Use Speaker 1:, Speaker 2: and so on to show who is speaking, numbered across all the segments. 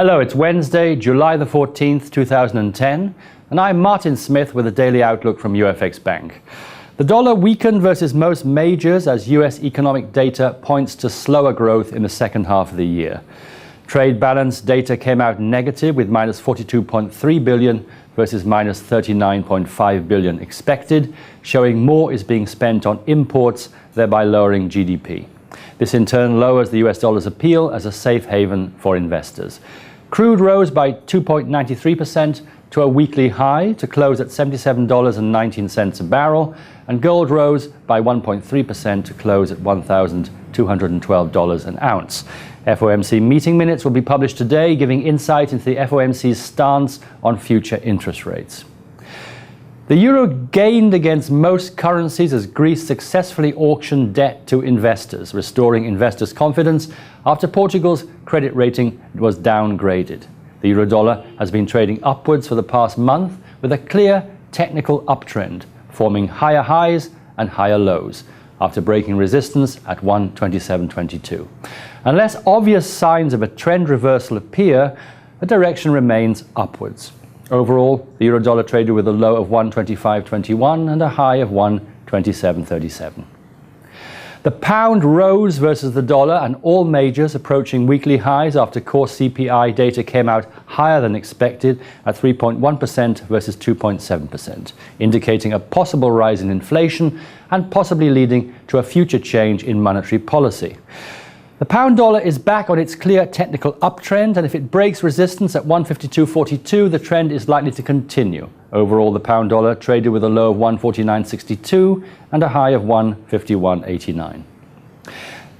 Speaker 1: Hello, it's Wednesday, July the 14th, 2010, and I'm Martin Smith with a daily outlook from UFXBank. The dollar weakened versus most majors as US economic data points to slower growth in the second half of the year. Trade balance data came out negative with minus 42.3 billion versus minus 39.5 billion expected, showing more is being spent on imports, thereby lowering GDP. This in turn lowers the US dollar's appeal as a safe haven for investors. Crude rose by 2.93% to a weekly high to close at $77.19 a barrel, and gold rose by 1.3% to close at $1,212 an ounce. FOMC meeting minutes will be published today, giving insight into the FOMC's stance on future interest rates. The euro gained against most currencies as Greece successfully auctioned debt to investors, restoring investors' confidence after Portugal's credit rating was downgraded. The euro dollar has been trading upwards for the past month with a clear technical uptrend, forming higher highs and higher lows after breaking resistance at 127.22. Unless obvious signs of a trend reversal appear, the direction remains upwards. Overall, the euro dollar traded with a low of 125.21 and a high of 127.37. The pound rose versus the dollar, and all majors approaching weekly highs after core CPI data came out higher than expected at 3.1% versus 2.7%, indicating a possible rise in inflation and possibly leading to a future change in monetary policy. The pound dollar is back on its clear technical uptrend, and if it breaks resistance at 152.42, the trend is likely to continue. Overall, the pound dollar traded with a low of 149.62 and a high of 151.89.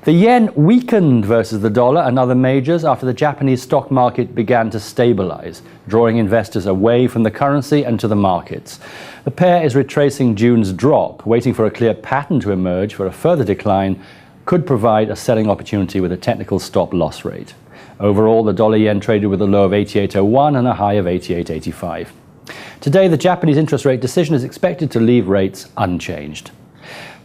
Speaker 1: The yen weakened versus the dollar and other majors after the Japanese stock market began to stabilize, drawing investors away from the currency and to the markets. The pair is retracing June's drop, waiting for a clear pattern to emerge for a further decline could provide a selling opportunity with a technical stop-loss rate. Overall, the dollar-yen traded with a low of 88.01 and a high of 88.85. Today, the Japanese interest rate decision is expected to leave rates unchanged.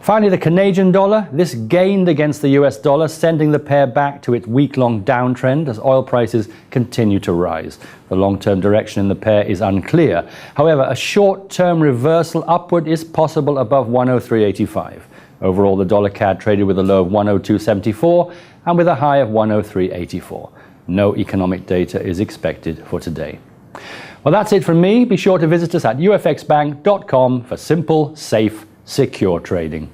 Speaker 1: Finally, the Canadian dollar. This gained against the US dollar, sending the pair back to its week-long downtrend as oil prices continue to rise. The long-term direction in the pair is unclear. However, a short-term reversal upward is possible above 103.85. Overall, the dollar CAD traded with a low of 102.74 and with a high of 103.84. No economic data is expected for today. Well, that's it from me. Be sure to visit us at ufxbank.com for simple, safe, secure trading.